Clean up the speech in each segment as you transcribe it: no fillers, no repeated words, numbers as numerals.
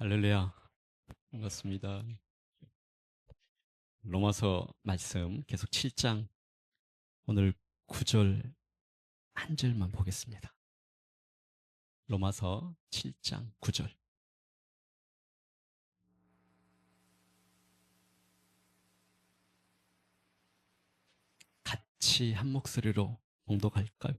할렐루야. 반갑습니다. 로마서 말씀 계속 7장 오늘 9절 한 절만 보겠습니다. 로마서 7장 9절. 같이 한 목소리로 봉독할까요?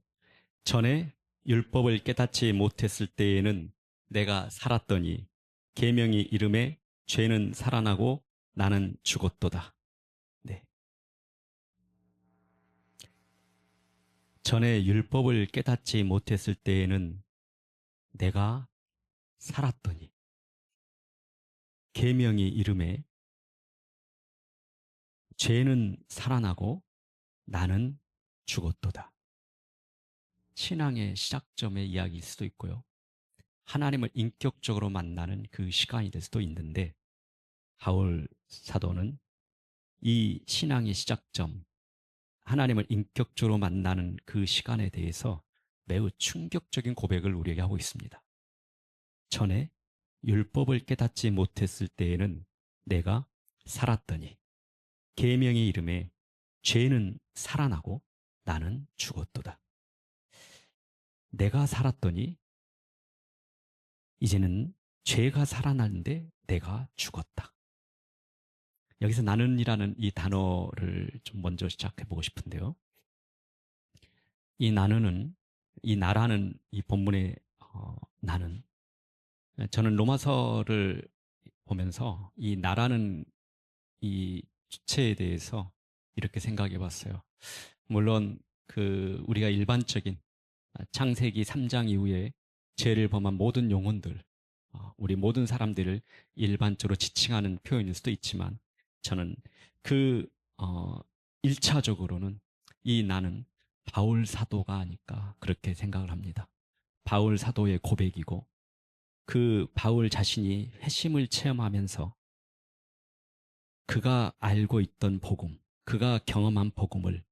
전에 율법을 깨닫지 못했을 때에는 내가 살았더니 계명이 이름에 죄는 살아나고 나는 죽었도다. 네. 전에 율법을 깨닫지 못했을 때에는 내가 살았더니 계명이 이름에 죄는 살아나고 나는 죽었도다. 신앙의 시작점의 이야기일 수도 있고요. 하나님을 인격적으로 만나는 그 시간이 될 수도 있는데, 바울 사도는 이 신앙의 시작점, 하나님을 인격적으로 만나는 그 시간에 대해서 매우 충격적인 고백을 우리에게 하고 있습니다. 전에 율법을 깨닫지 못했을 때에는 내가 살았더니 계명의 이름에 죄는 살아나고 나는 죽었도다. 내가 살았더니 이제는 죄가 살아나는데 내가 죽었다. 여기서 나는이라는 이 단어를 좀 먼저 시작해 보고 싶은데요. 이 나는은, 이 나라는 이 본문의 나는, 저는 로마서를 보면서 이 나라는 이 주체에 대해서 이렇게 생각해 봤어요. 물론 우리가 일반적인 창세기 3장 이후에 죄를 범한 모든 영혼들, 우리 모든 사람들을 일반적으로 지칭하는 표현일 수도 있지만, 저는 그, 어, 1차적으로는 이 나는 바울 사도가 아닐까 그렇게 생각을 합니다. 바울 사도의 고백이고, 그 바울 자신이 회심을 체험하면서 그가 알고 있던 복음, 그가 경험한 복음을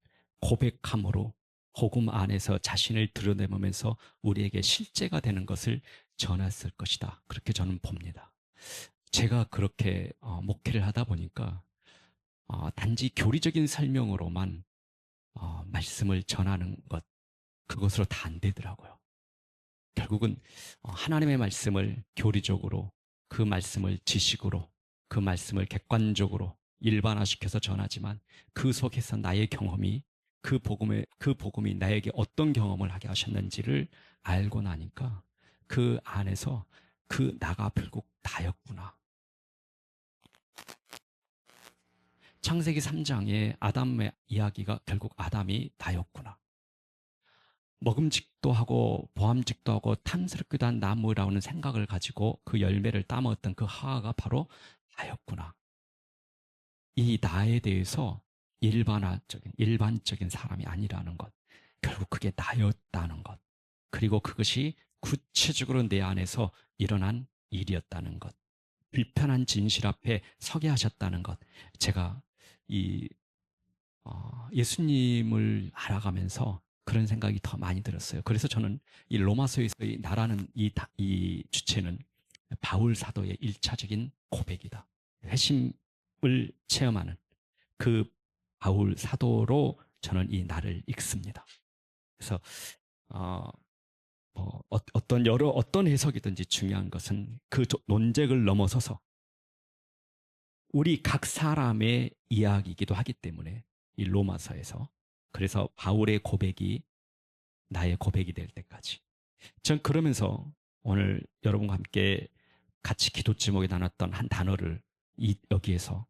고백함으로 복음 안에서 자신을 드러내면서 우리에게 실제가 되는 것을 전했을 것이다. 그렇게 저는 봅니다. 제가 그렇게 목회를 하다 보니까 단지 교리적인 설명으로만 말씀을 전하는 것, 그것으로 다 안 되더라고요. 결국은 하나님의 말씀을 교리적으로, 그 말씀을 지식으로, 그 말씀을 객관적으로 일반화시켜서 전하지만, 그 속에서 나의 경험이, 그 복음이 나에게 어떤 경험을 하게 하셨는지를 알고 나니까 그 안에서 그 나가 결국 나였구나. 창세기 3장의 아담의 이야기가 결국 아담이 나였구나. 먹음직도 하고 보암직도 하고 탐스럽기도 한 나무라는 생각을 가지고 그 열매를 따먹었던 그 하하가 바로 나였구나. 이 나에 대해서 일반적인 사람이 아니라는 것, 결국 그게 나였다는 것, 그리고 그것이 구체적으로 내 안에서 일어난 일이었다는 것, 불편한 진실 앞에 서게 하셨다는 것. 제가 이 예수님을 알아가면서 그런 생각이 더 많이 들었어요. 그래서 저는 이 로마서에서의 나라는 이 주체는 바울 사도의 일차적인 고백이다. 회심을 체험하는 그 바울 사도로 저는 이 나를 읽습니다. 그래서 어, 어떤 해석이든지 중요한 것은 그 논쟁을 넘어서서 우리 각 사람의 이야기이기도 하기 때문에, 이 로마서에서, 그래서 바울의 고백이 나의 고백이 될 때까지, 전 그러면서 오늘 여러분과 함께 같이 기도 제목에 나눴던 한 단어를 여기에서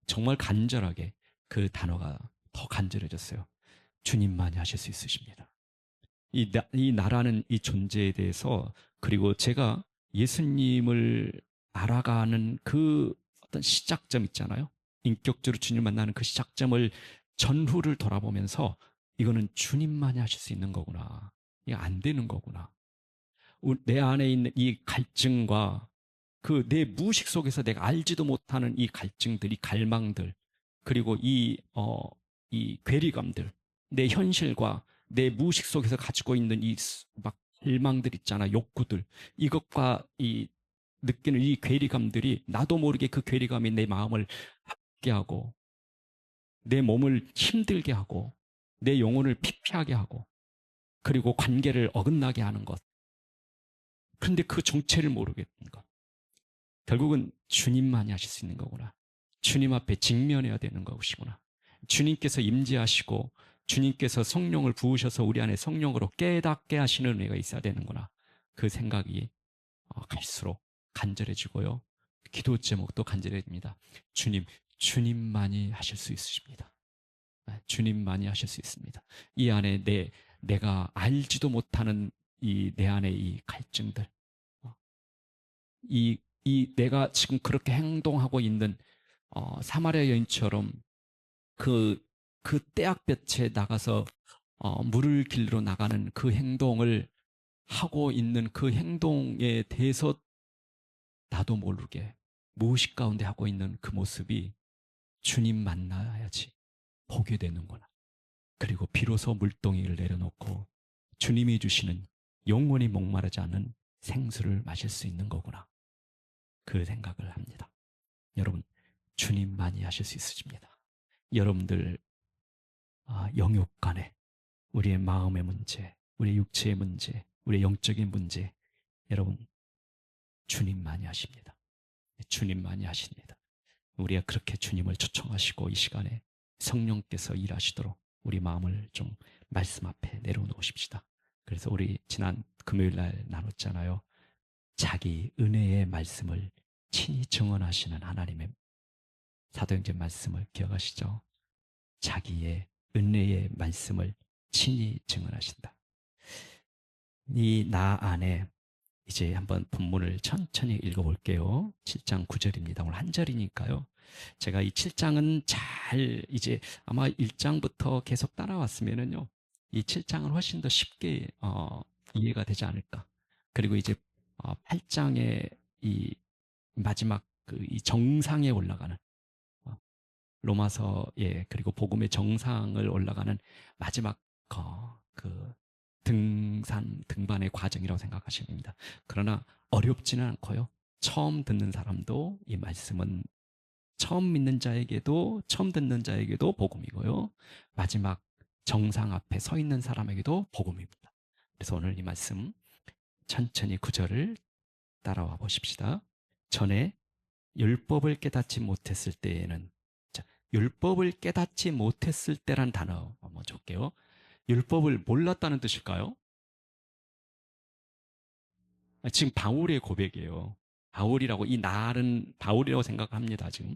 정말 간절하게, 그 단어가 더 간절해졌어요. 주님만이 하실 수 있으십니다. 이 나라는 이 존재에 대해서, 그리고 제가 예수님을 알아가는 그 어떤 시작점 있잖아요. 인격적으로 주님 만나는 그 시작점을, 전후를 돌아보면서 이거는 주님만이 하실 수 있는 거구나. 이게 안 되는 거구나. 내 안에 있는 이 갈증과 그 내 무의식 속에서 내가 알지도 못하는 이 갈증들, 이 갈망들, 그리고 이 괴리감들, 내 현실과 내 무의식 속에서 가지고 있는 이 막 일망들 있잖아, 욕구들, 이것과 이 느끼는 이 괴리감들이 나도 모르게 그 괴리감이 내 마음을 아프게 하고 내 몸을 힘들게 하고 내 영혼을 피폐하게 하고 그리고 관계를 어긋나게 하는 것. 그런데 그 정체를 모르겠는 것. 결국은 주님만이 하실 수 있는 거구나. 주님 앞에 직면해야 되는 것이구나. 주님께서 임재하시고 주님께서 성령을 부으셔서 우리 안에 성령으로 깨닫게 하시는 은혜가 있어야 되는구나. 그 생각이 갈수록 간절해지고요. 기도 제목도 간절해집니다. 주님, 주님만이 하실 수 있으십니다. 주님만이 하실 수 있습니다. 이 안에 내가 알지도 못하는 이 내 안의 이 갈증들, 어, 이 내가 지금 그렇게 행동하고 있는 사마리아 여인처럼 그 떼약볕에 나가서 물을 길러 나가는 그 행동을 하고 있는 그 행동에 대해서 나도 모르게 무의식 가운데 하고 있는 그 모습이 주님 만나야지 보게 되는구나. 그리고 비로소 물동이를 내려놓고 주님이 주시는 영원히 목마르지 않은 생수를 마실 수 있는 거구나. 그 생각을 합니다. 여러분, 주님만이 하실 수 있으십니다. 여러분들 영육 간에 우리의 마음의 문제, 우리의 육체의 문제, 우리의 영적인 문제, 여러분 주님만이 하십니다. 주님만이 하십니다. 우리가 그렇게 주님을 초청하시고 이 시간에 성령께서 일하시도록 우리 마음을 좀 말씀 앞에 내려놓으십시다. 그래서 우리 지난 금요일 날 나눴잖아요. 자기 은혜의 말씀을 친히 증언하시는 하나님의 사도행전 말씀을 기억하시죠? 자기의 은혜의 말씀을 친히 증언하신다. 이 나 안에 이제 한번 본문을 천천히 읽어볼게요. 7장 9절입니다. 오늘 한 절이니까요. 제가 이 7장은 잘 이제 아마 1장부터 계속 따라왔으면은요. 이 7장은 훨씬 더 쉽게 이해가 되지 않을까. 그리고 이제 8장의 이 마지막 그 이 정상에 올라가는 어, 로마서에 그리고 복음의 정상을 올라가는 마지막 그 등반의 과정이라고 생각하시면 됩니다. 그러나 어렵지는 않고요. 처음 듣는 사람도 이 말씀은 처음 믿는 자에게도 처음 듣는 자에게도 복음이고요. 마지막 정상 앞에 서 있는 사람에게도 복음입니다. 그래서 오늘 이 말씀 천천히 구절을 따라와 보십시다. 전에 율법을 깨닫지 못했을 때에는 자, 율법을 깨닫지 못했을 때란 단어 한번 볼게요. 율법을 몰랐다는 뜻일까요? 지금 바울의 고백이에요. 바울이라고 이 날은 바울이라고 생각합니다. 지금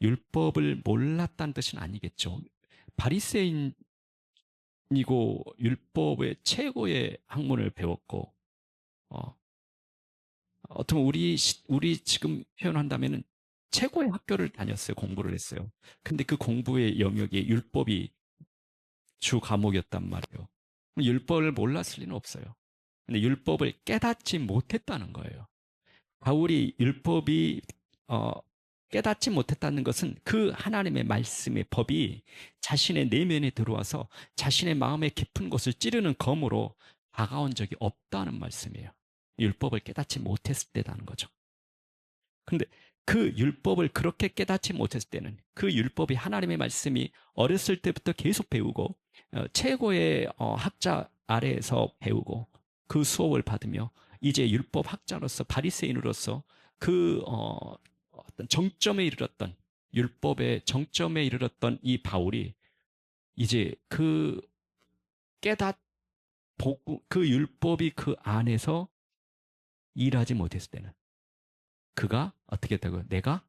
율법을 몰랐다는 뜻은 아니겠죠. 바리새인이고 율법의 최고의 학문을 배웠고 어떻게 보면 우리 지금 표현한다면은 최고의 학교를 다녔어요. 공부를 했어요. 근데 그 공부의 영역이 율법이 주 과목이었단 말이에요. 율법을 몰랐을 리는 없어요. 근데 율법을 깨닫지 못했다는 거예요. 바울이 율법이 깨닫지 못했다는 것은 그 하나님의 말씀의 법이 자신의 내면에 들어와서 자신의 마음의 깊은 곳을 찌르는 검으로 다가온 적이 없다는 말씀이에요. 율법을 깨닫지 못했을 때라는 거죠. 근데 그 율법을 그렇게 깨닫지 못했을 때는 그 율법이 하나님의 말씀이 어렸을 때부터 계속 배우고 최고의 학자 아래에서 배우고 그 수업을 받으며 이제 율법 학자로서 바리새인으로서 그 어떤 정점에 이르렀던 율법의 정점에 이르렀던 이 바울이 이제 그 깨닫 보고 그 율법이 그 안에서 일하지 못했을 때는 그가 어떻게 했다고요? 내가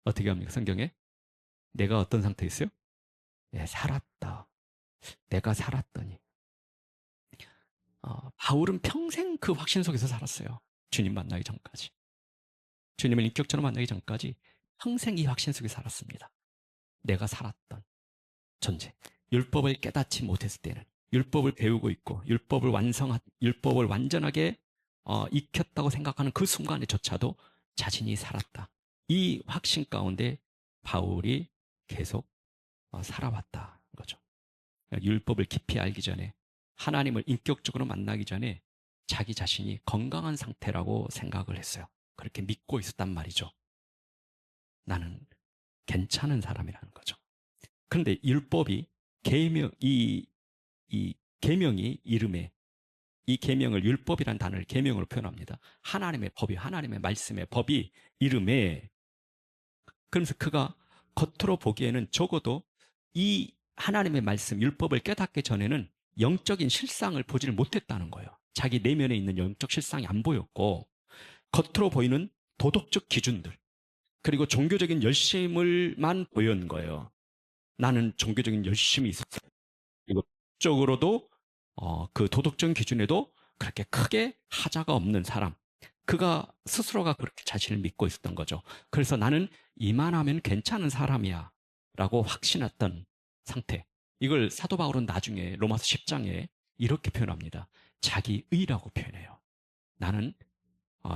어떻게 합니까? 성경에 내가 어떤 상태에 있어요? 네, 살았다. 내가 살았더니 바울은 평생 그 확신 속에서 살았어요. 주님 만나기 전까지. 주님을 인격적으로 만나기 전까지 평생 이 확신 속에 살았습니다. 내가 살았던 존재. 율법을 깨닫지 못했을 때는 율법을 배우고 있고 율법을 완전하게 익혔다고 생각하는 그 순간에조차도 자신이 살았다. 이 확신 가운데 바울이 계속 살아왔다는 거죠. 율법을 깊이 알기 전에 하나님을 인격적으로 만나기 전에 자기 자신이 건강한 상태라고 생각을 했어요. 그렇게 믿고 있었단 말이죠. 나는 괜찮은 사람이라는 거죠. 그런데 율법이 계명 이 계명이 이름에 이 계명을 율법이라는 단어를 계명으로 표현합니다. 하나님의 법이 하나님의 말씀의 법이 이름에 그러면서 그가 겉으로 보기에는 적어도 이 하나님의 말씀 율법을 깨닫기 전에는 영적인 실상을 보지를 못했다는 거예요. 자기 내면에 있는 영적 실상이 안 보였고 겉으로 보이는 도덕적 기준들 그리고 종교적인 열심을만 보였는 거예요. 나는 종교적인 열심이 있었어요. 그리고 적으로도 그 도덕적인 기준에도 그렇게 크게 하자가 없는 사람. 그가 스스로가 그렇게 자신을 믿고 있었던 거죠. 그래서 나는 이만하면 괜찮은 사람이야 라고 확신했던 상태. 이걸 사도 바울은 나중에 로마서 10장에 이렇게 표현합니다. 자기 의라고 표현해요. 나는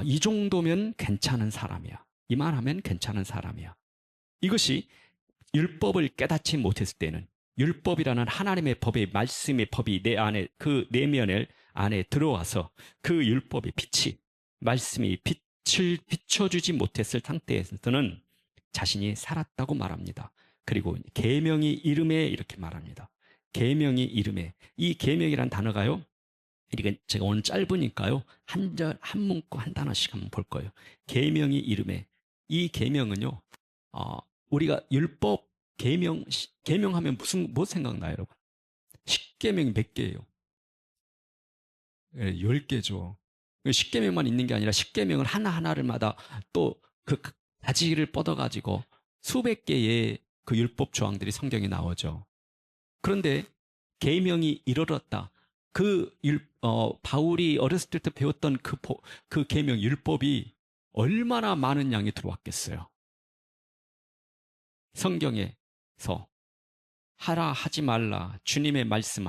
이 정도면 괜찮은 사람이야. 이만하면 괜찮은 사람이야. 이것이 율법을 깨닫지 못했을 때는 율법이라는 하나님의 법의 말씀의 법이 내 안에 그 내면을 안에 들어와서 그 율법의 빛이 말씀이 빛을 비춰주지 못했을 상태에서는 자신이 살았다고 말합니다. 그리고 계명이 이름에 이렇게 말합니다. 계명이 이름에 이 계명이란 단어가요. 이게 제가 오늘 짧으니까요. 한 절, 한 문구, 한 단어씩 한번 볼 거예요. 계명이 이름에 이 계명은요. 우리가 율법 계명하면 뭐 생각나요, 여러분? 십계명이 몇 개예요? 10개죠. 십계명만 있는 게 아니라 십계명을 하나하나를마다 또 그 가지를 뻗어가지고 수백 개의 그 율법 조항들이 성경에 나오죠. 그런데 계명이 이르렀다. 바울이 어렸을 때부터 배웠던 그 계명 율법이 얼마나 많은 양이 들어왔겠어요. 성경에서 하라 하지 말라 주님의 말씀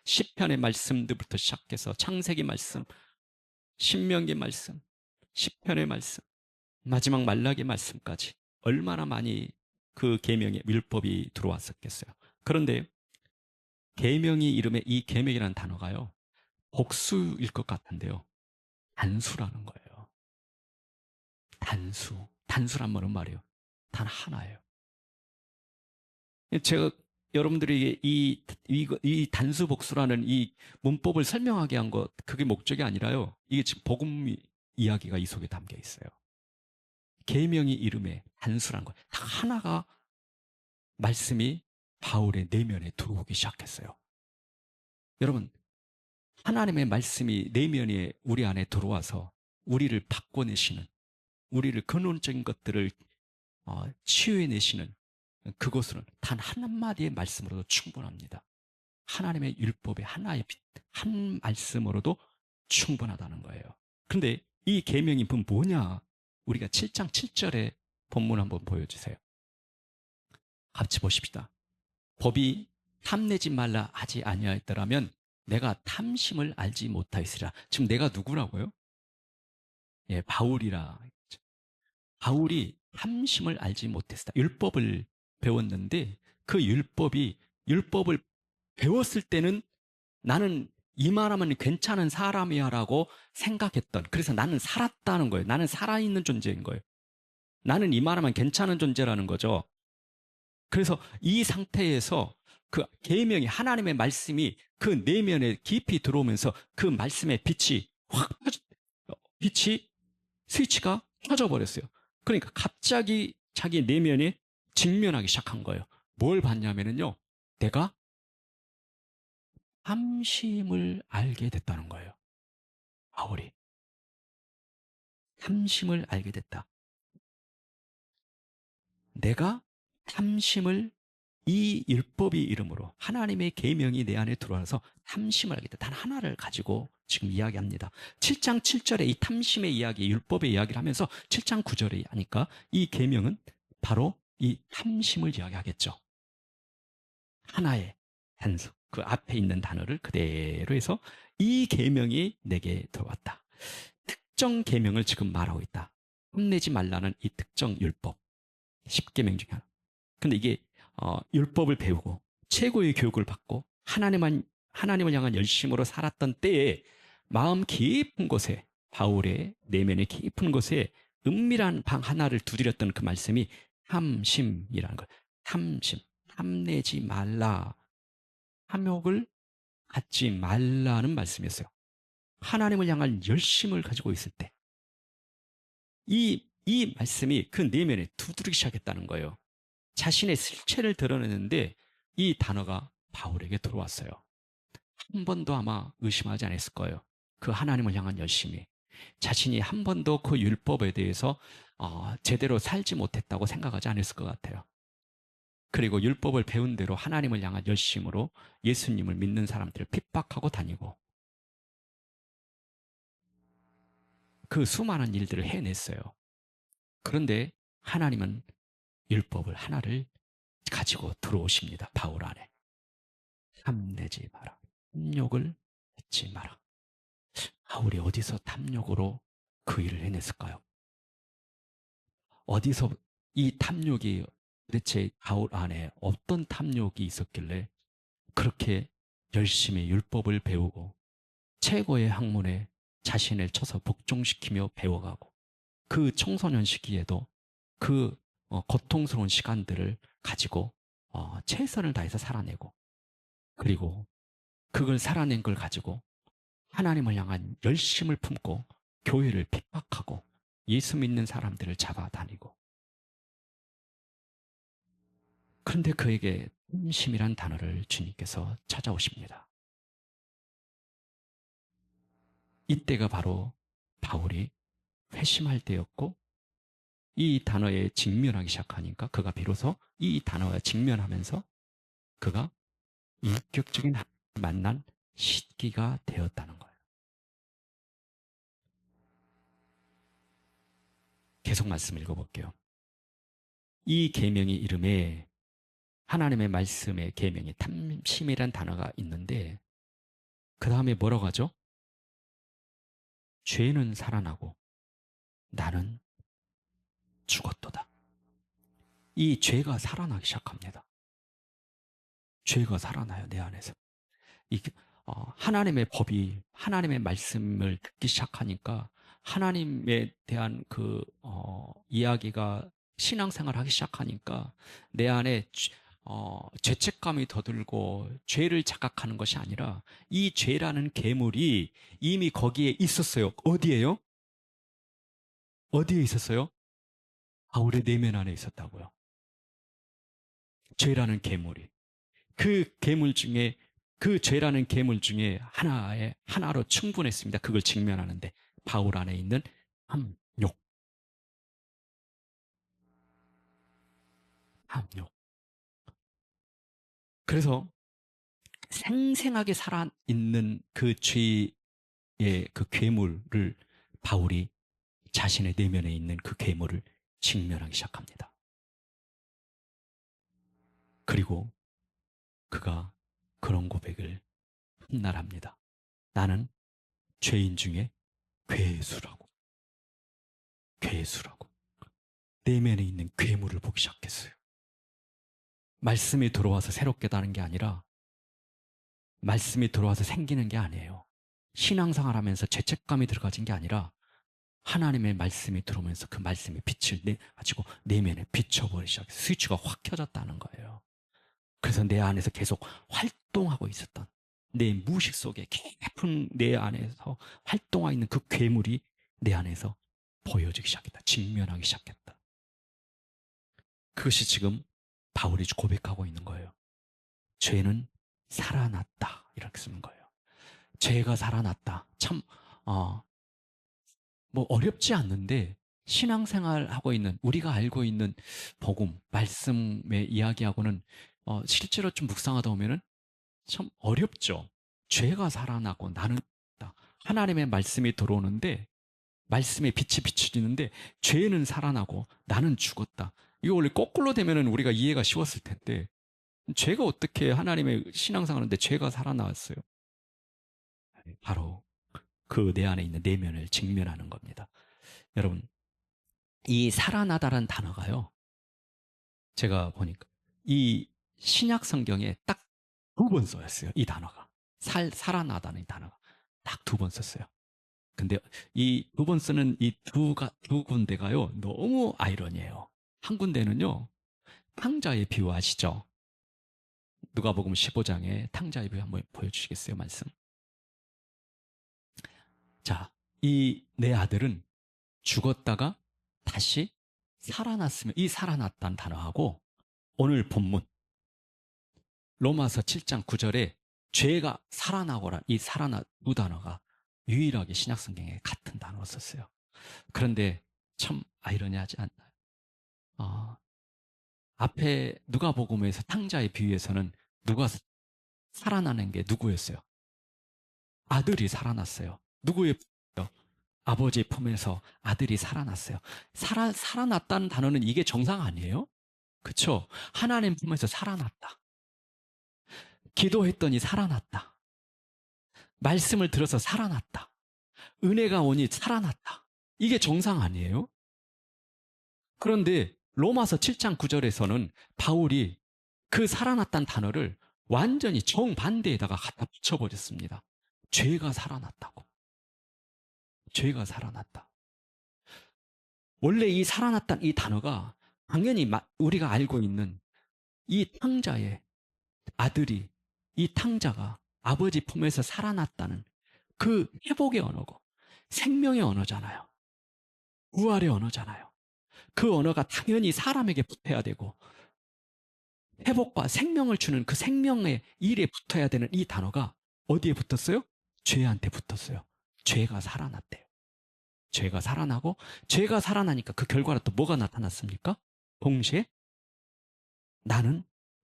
시편의 말씀들부터 시작해서 창세기 말씀 신명기 말씀 시편의 말씀 마지막 말라기 말씀까지 얼마나 많이 그 계명의 율법이 들어왔었겠어요. 그런데 계명이 이름에 이 계명이라는 단어가요 복수일 것 같은데요 단수라는 거예요. 단수란 말이에요. 단 하나예요. 제가 여러분들에게 이 단수복수라는 이 문법을 설명하게 한 것, 그게 목적이 아니라요. 이게 지금 복음 이야기가 이 속에 담겨 있어요. 계명이 이름에 단수라는 거예요. 딱 하나가 말씀이 바울의 내면에 들어오기 시작했어요. 여러분, 하나님의 말씀이 내면에 우리 안에 들어와서 우리를 바꿔내시는, 우리를 근원적인 것들을 치유해내시는 그것은 단 한마디의 말씀으로도 충분합니다. 하나님의 율법의 하나의 빛, 한 말씀으로도 충분하다는 거예요. 그런데 이 계명이 뭐냐? 우리가 7장 7절의 본문 한번 보여주세요. 같이 보십시다. 법이 탐내지 말라 하지 아니하였더라면 내가 탐심을 알지 못하였으리라. 지금 내가 누구라고요? 예, 바울이라. 바울이 탐심을 알지 못했다. 율법을 배웠는데 그 율법을 배웠을 때는 나는 이만하면 괜찮은 사람이야 라고 생각했던 그래서 나는 살았다는 거예요. 나는 살아있는 존재인 거예요. 나는 이만하면 괜찮은 존재라는 거죠. 그래서 이 상태에서 그 계명이 하나님의 말씀이 그 내면에 깊이 들어오면서 그 말씀의 빛이 스위치가 켜져 버렸어요. 그러니까 갑자기 자기 내면에 직면하기 시작한 거예요. 뭘 봤냐면요. 내가 탐심을 알게 됐다는 거예요. 바울이. 탐심을 알게 됐다. 내가 탐심을 이 율법의 이름으로 하나님의 계명이 내 안에 들어와서 탐심을 알게 됐다. 단 하나를 가지고 지금 이야기합니다. 7장 7절에 이 탐심의 이야기, 율법의 이야기를 하면서 7장 9절에 하니까 이 계명은 바로 이 탐심을 이야기하겠죠. 하나의 단수, 그 앞에 있는 단어를 그대로 해서 이 계명이 내게 들어왔다. 특정 계명을 지금 말하고 있다. 혼내지 말라는 이 특정 율법. 10계명 중에 하나. 근데 이게 율법을 배우고 최고의 교육을 받고 하나님을 향한 열심으로 살았던 때에 마음 깊은 곳에 바울의 내면의 깊은 곳에 은밀한 방 하나를 두드렸던 그 말씀이 탐심이라는 거예요. 탐심, 탐내지 말라. 탐욕을 갖지 말라는 말씀이었어요. 하나님을 향한 열심을 가지고 있을 때, 이 말씀이 그 내면에 두드리기 시작했다는 거예요. 자신의 실체를 드러내는데 이 단어가 바울에게 들어왔어요. 한 번도 아마 의심하지 않았을 거예요. 그 하나님을 향한 열심이. 자신이 한 번도 그 율법에 대해서 제대로 살지 못했다고 생각하지 않았을 것 같아요. 그리고 율법을 배운 대로 하나님을 향한 열심으로 예수님을 믿는 사람들을 핍박하고 다니고 그 수많은 일들을 해냈어요. 그런데 하나님은 율법을 하나를 가지고 들어오십니다. 바울 안에. 탐내지 마라. 탐욕을 했지 마라. 바울이 어디서 탐욕으로 그 일을 해냈을까요? 어디서 이 탐욕이 도대체 바울 안에 어떤 탐욕이 있었길래 그렇게 열심히 율법을 배우고 최고의 학문에 자신을 쳐서 복종시키며 배워가고 그 청소년 시기에도 그 고통스러운 시간들을 가지고 최선을 다해서 살아내고 그리고 그걸 살아낸 걸 가지고 하나님을 향한 열심을 품고 교회를 핍박하고 예수 믿는 사람들을 잡아다니고 그런데 그에게 탐심이란 단어를 주님께서 찾아오십니다. 이때가 바로 바울이 회심할 때였고 이 단어에 직면하기 시작하니까 그가 비로소 이 단어에 직면하면서 그가 인격적인 하나님을 만난 시기가 되었다는 거예요. 계속 말씀 읽어볼게요. 이 계명의 이름에 하나님의 말씀의 계명이 탐심이란 단어가 있는데 그 다음에 뭐라고 하죠? 죄는 살아나고 나는 죽었도다. 이 죄가 살아나기 시작합니다. 죄가 살아나요, 내 안에서. 하나님의 법이 하나님의 말씀을 듣기 시작하니까 하나님에 대한 이야기가 신앙생활 하기 시작하니까 내 안에 죄책감이 더 들고 죄를 자각하는 것이 아니라 이 죄라는 괴물이 이미 거기에 있었어요. 어디에요? 어디에 있었어요? 바울의 내면 안에 있었다고요. 죄라는 괴물이. 그 죄라는 괴물 중에 하나로 충분했습니다. 그걸 직면하는데 바울 안에 있는 탐욕, 탐욕. 그래서 생생하게 살아있는 그 죄의 그 괴물을 바울이 자신의 내면에 있는 그 괴물을 직면하기 시작합니다. 그리고 그가 그런 고백을 훗날 합니다. 나는 죄인 중에 괴수라고. 괴수라고. 내면에 있는 괴물을 보기 시작했어요. 말씀이 들어와서 새롭게 다는 게 아니라 말씀이 들어와서 생기는 게 아니에요. 신앙생활 하면서 죄책감이 들어가진 게 아니라 하나님의 말씀이 들어오면서 그 말씀의 빛을 가지고 내면에 비춰버리기 시작해서 스위치가 확 켜졌다는 거예요. 그래서 내 안에서 계속 활동하고 있었던 내 무의식 속에 깊은 내 안에서 활동하고 있는 그 괴물이 내 안에서 보여지기 시작했다. 직면하기 시작했다. 그것이 지금 바울이 고백하고 있는 거예요. 죄는 살아났다. 이렇게 쓰는 거예요. 죄가 살아났다. 참, 뭐 어렵지 않는데 신앙생활하고 있는 우리가 알고 있는 복음, 말씀의 이야기하고는 실제로 좀 묵상하다 보면은 참 어렵죠. 죄가 살아나고 나는 죽었다. 하나님의 말씀이 들어오는데 말씀의 빛이 비추지는데 죄는 살아나고 나는 죽었다. 이거 원래 거꾸로 되면은 우리가 이해가 쉬웠을 텐데 죄가 어떻게 하나님의 신앙생활하는데 죄가 살아나왔어요? 바로 그 내 안에 있는 내면을 직면하는 겁니다. 여러분, 이 살아나다라는 단어가요. 제가 보니까 이 신약 성경에 딱 2번 써였어요. 이 단어가. 살아나다는 이 단어가 딱 2번 썼어요. 근데 이 두 번 쓰는 이 두 군데가요, 너무 아이러니해요. 한 군데는요, 탕자의 비유 아시죠? 누가복음 15장에 탕자의 비유 한번 보여주시겠어요, 말씀? 자, 이 내 아들은 죽었다가 다시 살아났으면, 이 살아났다는 단어하고 오늘 본문 로마서 7장 9절에 죄가 살아나고라, 이 살아나 두 단어가 유일하게 신약성경에 같은 단어로 썼어요. 그런데 참 아이러니하지 않나요? 앞에 누가복음에서 탕자의 비유에서는 누가 살아나는 게 누구였어요? 아들이 살아났어요. 누구의 품이요? 아버지의 품에서 아들이 살아났어요. 살아났다는 단어는 이게 정상 아니에요? 그쵸? 하나님 품에서 살아났다. 기도했더니 살아났다. 말씀을 들어서 살아났다. 은혜가 오니 살아났다. 이게 정상 아니에요? 그런데 로마서 7장 9절에서는 바울이 그 살아났다는 단어를 완전히 정반대에다가 갖다 붙여버렸습니다. 죄가 살아났다고. 죄가 살아났다. 원래 이 살아났다는 이 단어가 당연히 우리가 알고 있는 이 탕자의 아들이, 이 탕자가 아버지 품에서 살아났다는 그 회복의 언어고 생명의 언어잖아요. 부활의 언어잖아요. 그 언어가 당연히 사람에게 붙어야 되고 회복과 생명을 주는 그 생명의 일에 붙어야 되는 이 단어가 어디에 붙었어요? 죄한테 붙었어요. 죄가 살아났대요. 죄가 살아나고 죄가 살아나니까 그 결과로 또 뭐가 나타났습니까? 동시에 나는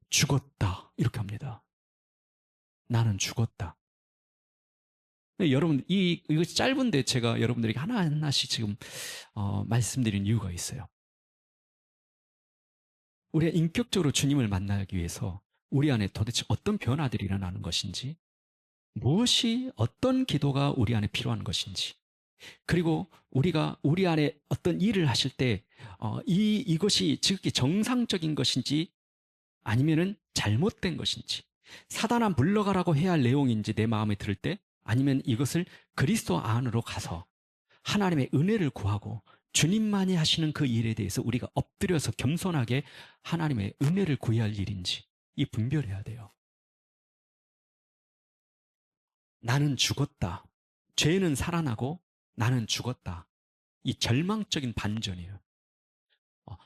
죽었다 이렇게 합니다. 나는 죽었다. 여러분 이거 짧은데 제가 여러분들에게 하나하나씩 지금 말씀드린 이유가 있어요. 우리가 인격적으로 주님을 만나기 위해서 우리 안에 도대체 어떤 변화들이 일어나는 것인지, 무엇이 어떤 기도가 우리 안에 필요한 것인지, 그리고 우리가 우리 안에 어떤 일을 하실 때 이것이 지극히 정상적인 것인지 아니면은 잘못된 것인지, 사단아 물러가라고 해야 할 내용인지 내 마음에 들을 때, 아니면 이것을 그리스도 안으로 가서 하나님의 은혜를 구하고 주님만이 하시는 그 일에 대해서 우리가 엎드려서 겸손하게 하나님의 은혜를 구해야 할 일인지 이 분별해야 돼요. 나는 죽었다. 죄는 살아나고 나는 죽었다. 이 절망적인 반전이에요.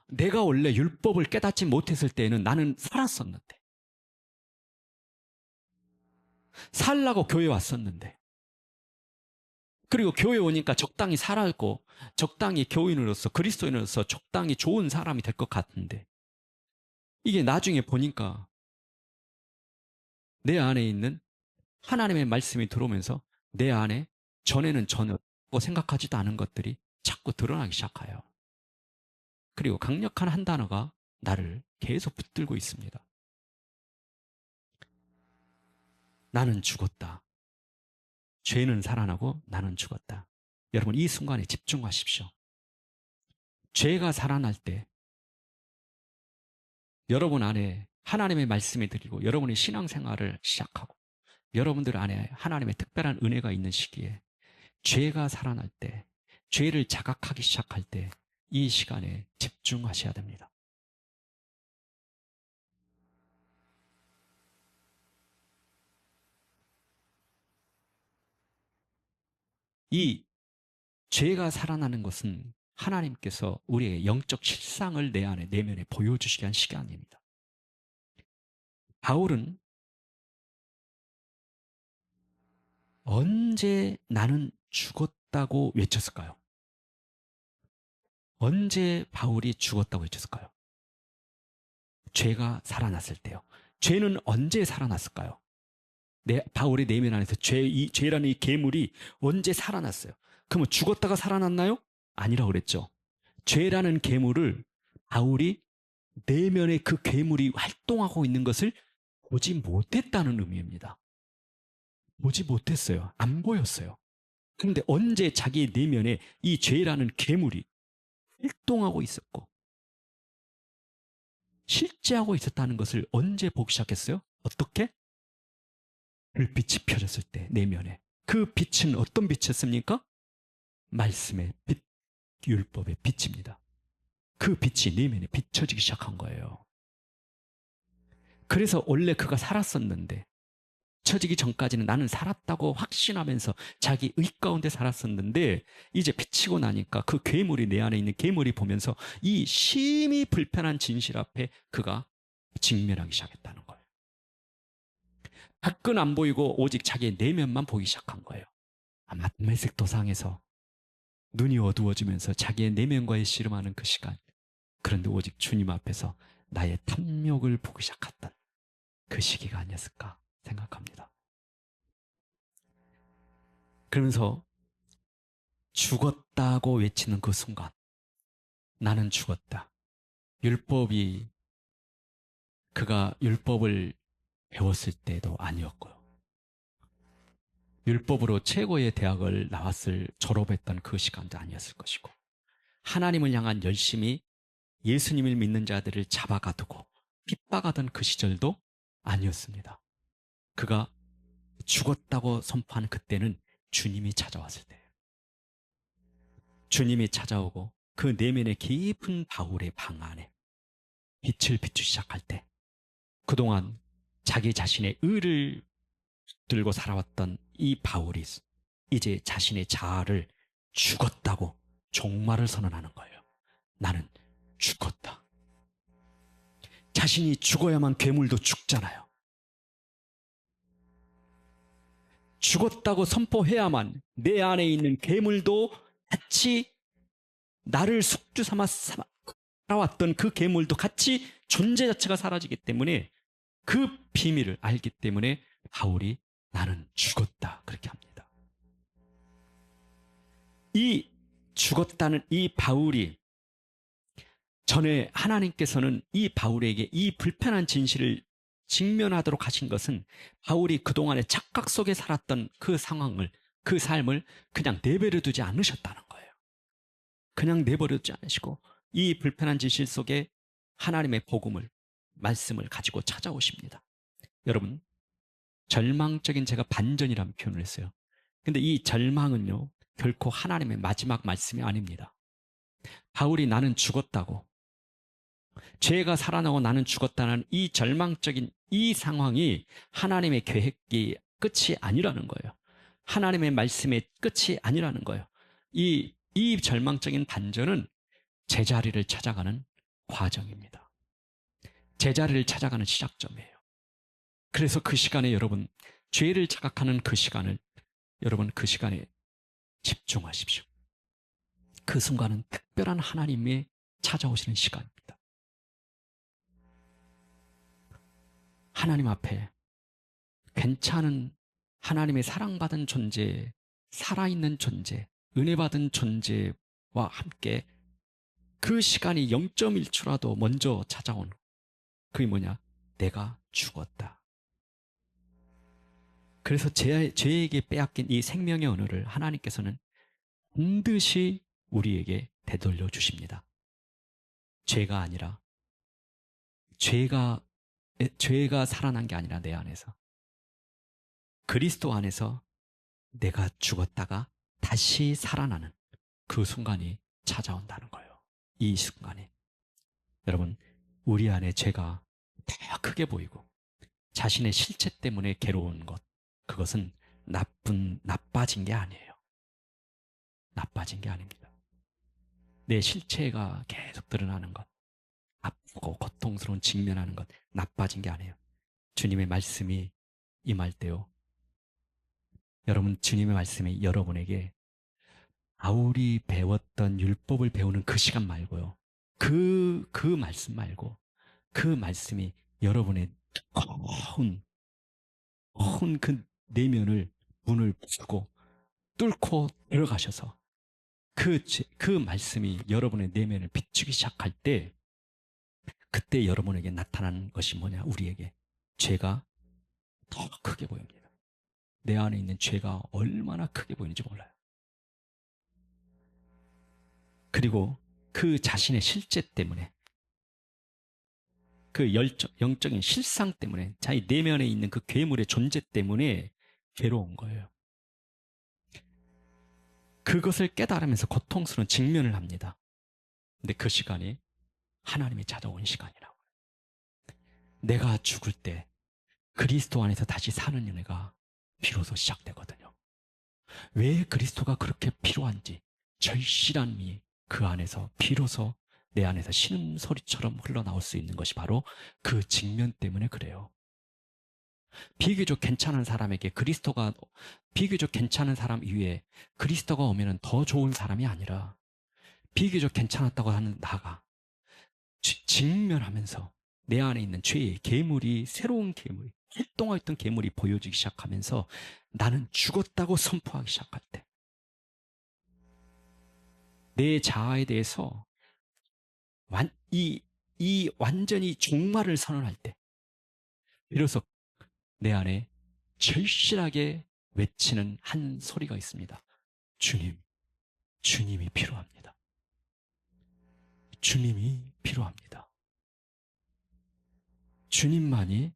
내가 원래 율법을 깨닫지 못했을 때에는 나는 살았었는데, 살라고 교회 왔었는데, 그리고 교회 오니까 적당히 살았고 적당히 교인으로서 그리스도인으로서 적당히 좋은 사람이 될 것 같은데, 이게 나중에 보니까 내 안에 있는 하나님의 말씀이 들어오면서 내 안에 전에는 전혀 생각하지도 않은 것들이 자꾸 드러나기 시작해요. 그리고 강력한 한 단어가 나를 계속 붙들고 있습니다. 나는 죽었다. 죄는 살아나고 나는 죽었다. 여러분 이 순간에 집중하십시오. 죄가 살아날 때 여러분 안에 하나님의 말씀이 들리고 여러분의 신앙생활을 시작하고 여러분들 안에 하나님의 특별한 은혜가 있는 시기에 죄가 살아날 때, 죄를 자각하기 시작할 때 이 시간에 집중하셔야 됩니다. 이 죄가 살아나는 것은 하나님께서 우리의 영적 실상을 내 안에 내면에 보여주시게 한 시간입니다. 바울은 언제 나는 죽었다고 외쳤을까요? 언제 바울이 죽었다고 외쳤을까요? 죄가 살아났을 때요. 죄는 언제 살아났을까요? 바울의 내면 안에서 죄라는 이 괴물이 언제 살아났어요? 그러면 죽었다가 살아났나요? 아니라고 그랬죠. 죄라는 괴물을 바울이 내면의 그 괴물이 활동하고 있는 것을 보지 못했다는 의미입니다. 보지 못했어요. 안 보였어요. 그런데 언제 자기 내면에 이 죄라는 괴물이 활동하고 있었고 실제하고 있었다는 것을 언제 보기 시작했어요? 어떻게? 불빛이 펴졌을 때 내면에. 그 빛은 어떤 빛이었습니까? 말씀의 빛, 율법의 빛입니다. 그 빛이 내면에 비춰지기 시작한 거예요. 그래서 원래 그가 살았었는데, 비춰지기 전까지는 나는 살았다고 확신하면서 자기 의 가운데 살았었는데, 이제 비치고 나니까 그 괴물이, 내 안에 있는 괴물이 보면서 이 심히 불편한 진실 앞에 그가 직면하기 시작했다는 거예요. 밖은 안 보이고 오직 자기의 내면만 보이기 시작한 거예요. 아마 담메색 도상에서 눈이 어두워지면서 자기의 내면과의 씨름하는 그 시간, 그런데 오직 주님 앞에서 나의 탐욕을 보기 시작했던 그 시기가 아니었을까 생각합니다. 그러면서 죽었다고 외치는 그 순간, 나는 죽었다. 율법이, 그가 율법을 배웠을 때도 아니었고요. 율법으로 최고의 대학을 나왔을, 졸업했던 그 시간도 아니었을 것이고, 하나님을 향한 열심히 예수님을 믿는 자들을 잡아가두고 핍박하던 그 시절도 아니었습니다. 그가 죽었다고 선포하는 그때는 주님이 찾아왔을 때예요. 주님이 찾아오고 그 내면의 깊은 바울의 방 안에 빛을 비추기 시작할 때, 그동안 자기 자신의 의를 들고 살아왔던 이 바울이 이제 자신의 자아를 죽었다고 종말을 선언하는 거예요. 나는 죽었다. 자신이 죽어야만 괴물도 죽잖아요. 죽었다고 선포해야만 내 안에 있는 괴물도 같이, 나를 숙주 삼아 살아왔던 그 괴물도 같이 존재 자체가 사라지기 때문에, 그 비밀을 알기 때문에 바울이 나는 죽었다 그렇게 합니다. 이 죽었다는 이 바울이, 전에 하나님께서는 이 바울에게 이 불편한 진실을 직면하도록 하신 것은, 바울이 그동안의 착각 속에 살았던 그 상황을, 그 삶을 그냥 내버려 두지 않으셨다는 거예요. 그냥 내버려 두지 않으시고 이 불편한 진실 속에 하나님의 복음을, 말씀을 가지고 찾아오십니다. 여러분, 절망적인, 제가 반전이라는 표현을 했어요. 근데 이 절망은요, 결코 하나님의 마지막 말씀이 아닙니다. 바울이 나는 죽었다고, 죄가 살아나고 나는 죽었다는 이 절망적인 이 상황이 하나님의 계획이 끝이 아니라는 거예요. 하나님의 말씀의 끝이 아니라는 거예요. 이 절망적인 반전은 제자리를 찾아가는 과정입니다. 제자리를 찾아가는 시작점이에요. 그래서 그 시간에 여러분, 죄를 자각하는 그 시간을, 여러분 그 시간에 집중하십시오. 그 순간은 특별한 하나님의 찾아오시는 시간입니다. 하나님 앞에 괜찮은, 하나님의 사랑받은 존재, 살아있는 존재, 은혜받은 존재와 함께 그 시간이 0.1초라도 먼저 찾아오는, 그게 뭐냐? 내가 죽었다. 그래서 죄에게 빼앗긴 이 생명의 언어를 하나님께서는 반드시 우리에게 되돌려 주십니다. 죄가 아니라, 죄가 살아난 게 아니라 내 안에서, 그리스도 안에서 내가 죽었다가 다시 살아나는 그 순간이 찾아온다는 거예요. 이 순간에 여러분, 우리 안에 죄가 더 크게 보이고 자신의 실체 때문에 괴로운 것, 그것은 나빠진 게 아니에요. 나빠진 게 아닙니다. 내 실체가 계속 드러나는 것, 아프고 고통스러운 직면하는 것, 나빠진 게 아니에요. 주님의 말씀이 임할 때요, 여러분, 주님의 말씀이 여러분에게 바울이 배웠던 율법을 배우는 그 시간 말고요, 그 말씀 말고, 그 말씀이 여러분의 큰 그 내면을, 문을 부수고 뚫고 들어가셔서 그 말씀이 여러분의 내면을 비추기 시작할 때, 그때 여러분에게 나타나는 것이 뭐냐? 우리에게 죄가 더 크게 보입니다. 내 안에 있는 죄가 얼마나 크게 보이는지 몰라요. 그리고 그 자신의 실제 때문에, 그 영적인 실상 때문에, 자기 내면에 있는 그 괴물의 존재 때문에 괴로운 거예요. 그것을 깨달으면서 고통스러운 직면을 합니다. 근데 그 시간이 하나님이 찾아온 시간이라고. 내가 죽을 때 그리스도 안에서 다시 사는 은혜가 비로소 시작되거든요. 왜 그리스도가 그렇게 필요한지, 절실함이 그 안에서 비로소 내 안에서 신음소리처럼 흘러나올 수 있는 것이 바로 그 직면 때문에 그래요. 비교적 괜찮은 사람에게 그리스도가, 비교적 괜찮은 사람 이외에 그리스도가 오면 더 좋은 사람이 아니라 비교적 괜찮았다고 하는 나가 직면하면서 내 안에 있는 죄의 괴물이, 새로운 괴물이, 활동했던 괴물이 보여지기 시작하면서 나는 죽었다고 선포하기 시작할 때, 내 자아에 대해서 이 완전히 종말을 선언할 때, 비로소 내 안에 절실하게 외치는 한 소리가 있습니다. 주님, 주님이 필요합니다. 주님이 필요합니다. 주님만이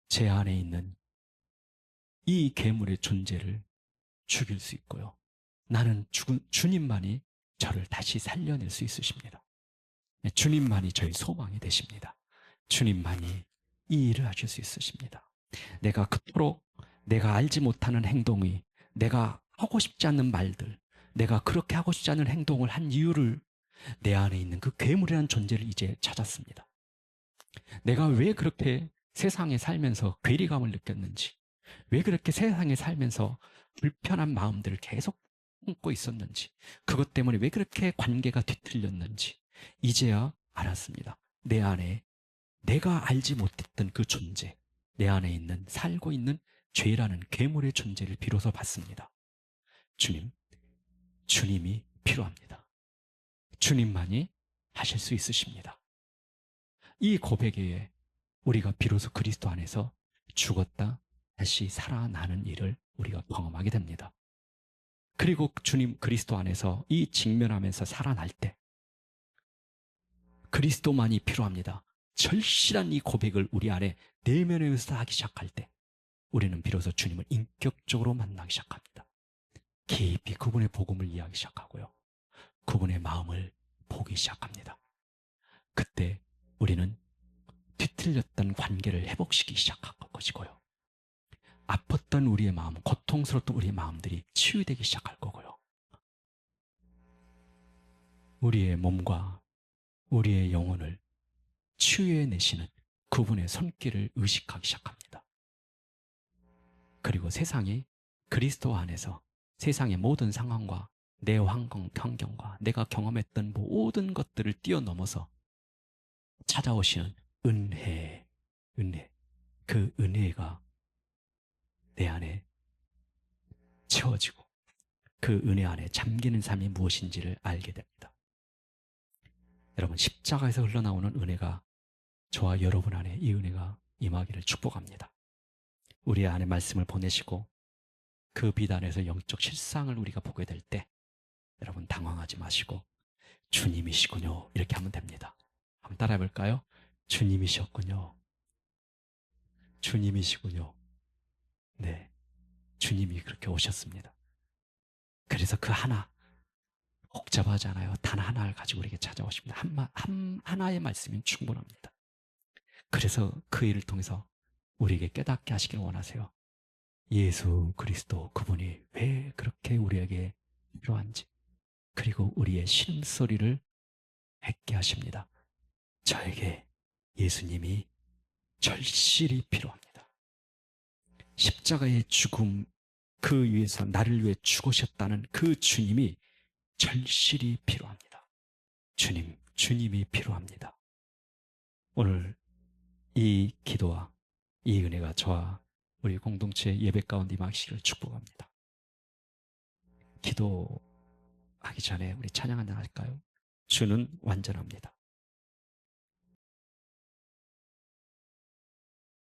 제 안에 있는 이 괴물의 존재를 죽일 수 있고요. 나는 죽은 주님만이 저를 다시 살려낼 수 있으십니다. 주님만이 저의 소망이 되십니다. 주님만이 이 일을 하실 수 있으십니다. 내가 그토록 내가 알지 못하는 행동이, 내가 하고 싶지 않는 말들, 내가 그렇게 하고 싶지 않은 행동을 한 이유를 내 안에 있는 그 괴물이라는 존재를 이제 찾았습니다. 내가 왜 그렇게 세상에 살면서 괴리감을 느꼈는지, 왜 그렇게 세상에 살면서 불편한 마음들을 계속 품고 있었는지, 그것 때문에 왜 그렇게 관계가 뒤틀렸는지 이제야 알았습니다. 내 안에 내가 알지 못했던 그 존재, 내 안에 있는, 살고 있는 죄라는 괴물의 존재를 비로소 봤습니다. 주님, 주님이 필요합니다. 주님만이 하실 수 있으십니다. 이 고백에 우리가 비로소 그리스도 안에서 죽었다 다시 살아나는 일을 우리가 경험하게 됩니다. 그리고 주님 그리스도 안에서 이 직면하면서 살아날 때 그리스도만이 필요합니다. 절실한 이 고백을 우리 안에 내면에서 하기 시작할 때 우리는 비로소 주님을 인격적으로 만나기 시작합니다. 깊이 그분의 복음을 이해하기 시작하고요. 그분의 마음을 보기 시작합니다. 그때 우리는 뒤틀렸던 관계를 회복시키기 시작한 것이고요. 아팠던 우리의 마음, 고통스러웠던 우리의 마음들이 치유되기 시작할 거고요. 우리의 몸과 우리의 영혼을 치유해내시는 그분의 손길을 의식하기 시작합니다. 그리고 세상이 그리스도 안에서 세상의 모든 상황과 내 환경과 내가 경험했던 모든 것들을 뛰어넘어서 찾아오시는 은혜, 그 은혜가 내 안에 채워지고 그 은혜 안에 잠기는 삶이 무엇인지를 알게 됩니다. 여러분, 십자가에서 흘러나오는 은혜가 저와 여러분 안에 이 은혜가 임하기를 축복합니다. 우리 안에 말씀을 보내시고 그 비단에서 영적 실상을 우리가 보게 될 때 여러분 당황하지 마시고 주님이시군요 이렇게 하면 됩니다. 한번 따라해 볼까요? 주님이셨군요. 주님이시군요. 네, 주님이 그렇게 오셨습니다. 그래서 그 하나, 복잡하지 않아요. 단 하나를 가지고 우리에게 찾아오십니다. 하나의 말씀이면 충분합니다. 그래서 그 일을 통해서 우리에게 깨닫게 하시길 원하세요. 예수 그리스도 그분이 왜 그렇게 우리에게 필요한지, 그리고 우리의 신음소리를 뱉게 하십니다. 저에게 예수님이 절실히 필요합니다. 십자가의 죽음, 그 위에서 나를 위해 죽으셨다는 그 주님이 절실히 필요합니다. 주님이 필요합니다. 오늘 이 기도와 이 은혜가 저와 우리 공동체 예배 가운데 임하시기를 축복합니다. 기도하기 전에 우리 찬양 한번 할까요? 주는 완전합니다.